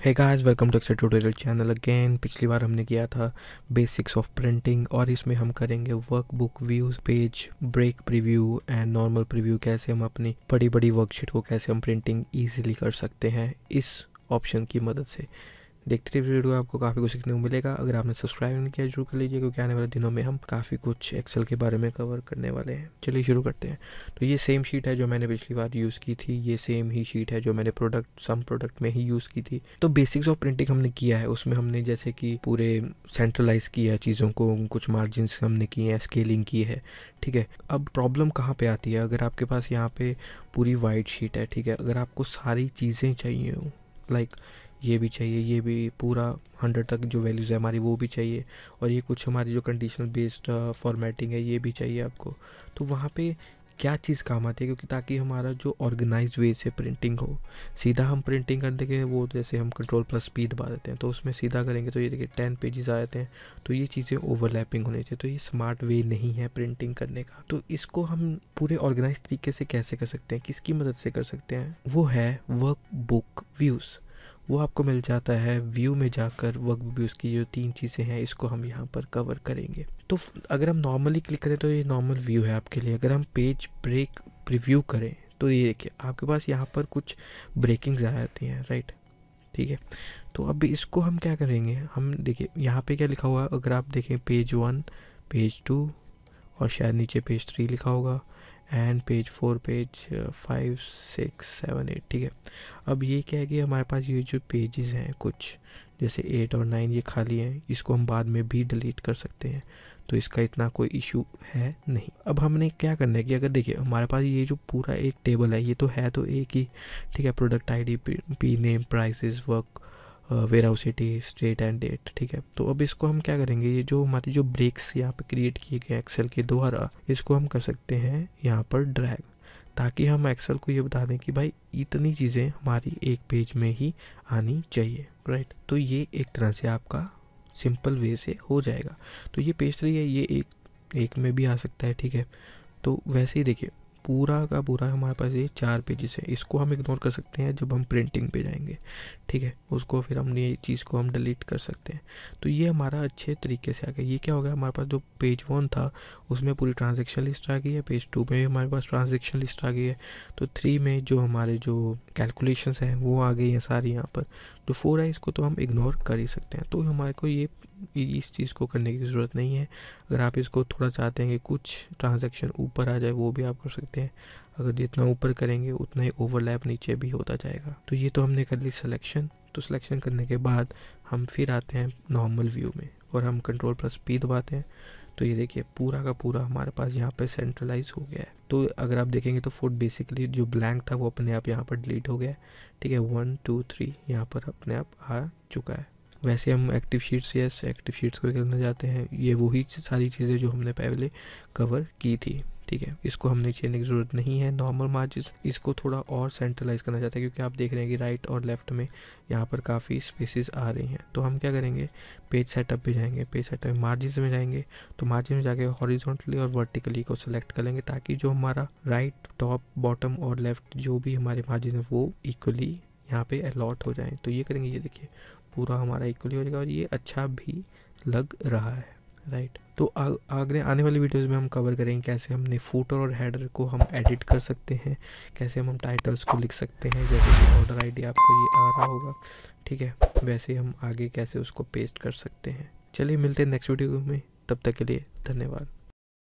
Hey guys, welcome to Excel tutorial channel again. पिछली बार हमने किया था बेसिक्स ऑफ प्रिंटिंग और इसमें हम करेंगे workbook views, page break preview and normal preview. कैसे हम अपनी बड़ी बड़ी वर्कशीट को कैसे हम प्रिंटिंग इजीली कर सकते हैं इस ऑप्शन की मदद से। देखते रहिए वीडियो, आपको काफ़ी कुछ सीखने को मिलेगा। अगर आपने सब्सक्राइब नहीं किया जरूर कर लीजिए, क्योंकि आने वाले दिनों में हम काफ़ी कुछ एक्सेल के बारे में कवर करने वाले हैं। चलिए शुरू करते हैं। तो ये सेम शीट है जो मैंने पिछली बार यूज़ की थी, ये सेम ही शीट है जो मैंने सम प्रोडक्ट में ही यूज़ की थी। तो बेसिक्स ऑफ प्रिंटिंग हमने किया है, उसमें हमने जैसे कि पूरे सेंट्रलाइज किया है चीज़ों को, कुछ मार्जिन हमने किए हैं, स्केलिंग की है। ठीक है, अब प्रॉब्लम कहाँ पे आती है? अगर आपके पास यहाँ पे पूरी वाइट शीट है, ठीक है, अगर आपको सारी चीज़ें चाहिए हो, लाइक ये भी चाहिए, ये भी पूरा 100 तक जो वैल्यूज़ है हमारी वो भी चाहिए, और ये कुछ हमारी जो कंडीशनल बेस्ड फॉर्मेटिंग है ये भी चाहिए आपको, तो वहाँ पे क्या चीज़ काम आती है? क्योंकि ताकि हमारा जो ऑर्गेनाइज वे से प्रिंटिंग हो, सीधा हम प्रिंटिंग कर देंगे, वो जैसे हम कंट्रोल+P दबा देते हैं तो उसमें सीधा करेंगे तो ये देखिए 10 पेजेस आ जाते हैं। तो ये चीज़ें ओवरलैपिंग होनी चाहिए, तो ये स्मार्ट वे नहीं है प्रिंटिंग करने का। तो इसको हम पूरे ऑर्गेनाइज तरीके से कैसे कर सकते हैं, किसकी मदद से कर सकते हैं? वो है वर्कबुक व्यूज़। वो आपको मिल जाता है व्यू में जाकर। वर्कबुक व्यूज़ की जो 3 चीज़ें हैं इसको हम यहाँ पर कवर करेंगे। तो अगर हम नॉर्मली क्लिक करें तो ये नॉर्मल व्यू है आपके लिए। अगर हम पेज ब्रेक प्रीव्यू करें तो ये देखिए आपके पास यहाँ पर कुछ ब्रेकिंग्स आ जाती हैं, राइट? ठीक है, तो अब इसको हम क्या करेंगे, हम देखिए यहाँ पे क्या लिखा हुआ है। अगर आप देखें पेज 1, पेज 2 और शायद नीचे पेज 3 लिखा होगा, एंड पेज 4, पेज 5, 6, 7, 8। ठीक है, अब ये क्या है कि हमारे पास ये जो पेजेस हैं कुछ जैसे 8 और 9 ये खाली हैं, इसको हम बाद में भी डिलीट कर सकते हैं, तो इसका इतना कोई इशू है नहीं। अब हमने क्या करना है कि अगर देखिए हमारे पास ये जो पूरा एक टेबल है, ये तो है तो एक ही, ठीक है, product ID, P name, prices, work, veracity, state and date. ठीक है, तो अब इसको हम क्या करेंगे, ये जो हमारी जो ब्रेक्स यहाँ पे क्रिएट किए गए एक्सेल के द्वारा, इसको हम कर सकते हैं यहाँ पर ड्रैग, ताकि हम एक्सेल को ये बता दें कि भाई इतनी चीज़ें हमारी एक पेज में ही आनी चाहिए, राइट? तो ये एक तरह से आपका सिंपल वे से हो जाएगा। तो ये पेज 3 है, ये एक में भी आ सकता है, ठीक है। तो वैसे ही देखिए पूरा का पूरा हमारे पास ये 4 पेजेस है, इसको हम इग्नोर कर सकते हैं जब हम प्रिंटिंग पे जाएंगे, ठीक है। उसको फिर हम ये चीज़ को हम डिलीट कर सकते हैं। तो ये हमारा अच्छे तरीके से आ गया। ये क्या हो गया, हमारे पास जो पेज 1 था उसमें पूरी ट्रांजेक्शन लिस्ट आ गई है, पेज 2 में भी हमारे पास ट्रांजेक्शन लिस्ट आ गई है, तो 3 में जो हमारे जो कैलकुलेशंस हैं वो आ गई हैं सारी यहाँ पर। जो 4 है इसको तो हम इग्नोर कर ही सकते हैं। तो हमारे को ये इस चीज़ को करने की ज़रूरत नहीं है। अगर आप इसको थोड़ा चाहते हैं कि कुछ ट्रांजैक्शन ऊपर आ जाए वो भी आप कर सकते हैं। अगर जितना ऊपर करेंगे उतना ही ओवरलैप नीचे भी होता जाएगा। तो ये तो हमने कर ली सिलेक्शन। तो सिलेक्शन करने के बाद हम फिर आते हैं नॉर्मल व्यू में और हम कंट्रोल+P दबाते हैं। तो ये देखिए पूरा का पूरा हमारे पास यहाँ पे सेंट्रलाइज हो गया है। तो अगर आप देखेंगे तो फुट बेसिकली जो ब्लैंक था वो अपने आप यहाँ पर डिलीट हो गया है, ठीक है। 1, 2, 3 यहाँ पर अपने आप आ चुका है। वैसे हम active sheets, yes active sheets को करना चाहते हैं, ये वही सारी चीज़ें जो हमने पहले कवर की थी, ठीक है। इसको हमने चेंजने की ज़रूरत नहीं है। नॉर्मल मार्जिन इसको थोड़ा और सेंट्रलाइज करना चाहते हैं, क्योंकि आप देख रहे हैं कि राइट और लेफ्ट में यहाँ पर काफ़ी स्पेसेस आ रही हैं। तो हम क्या करेंगे, पेज सेटअप पे जाएंगे, पेज सेटअप में मार्जिन में जाएंगे, तो मार्जिन में जाके हॉरिजॉन्टली और वर्टिकली को सिलेक्ट कर लेंगे, ताकि जो हमारा राइट, टॉप, बॉटम और लेफ्ट जो भी हमारे मार्जिन है वो इक्वली यहाँ पे अलॉट हो जाए। तो ये करेंगे, ये देखिए पूरा हमारा इक्वली हो जाएगा और ये अच्छा भी लग रहा है, राइट। तो आगे आने वाली वीडियोस में हम कवर करेंगे कैसे हमने फुटर और हेडर को हम एडिट कर सकते हैं, कैसे हम टाइटल्स को लिख सकते हैं, जैसे कि ऑर्डर आईडी आपको ये आ रहा होगा, ठीक है। वैसे हम आगे कैसे उसको पेस्ट कर सकते हैं। चलिए मिलते हैं नेक्स्ट वीडियो में, तब तक के लिए धन्यवाद।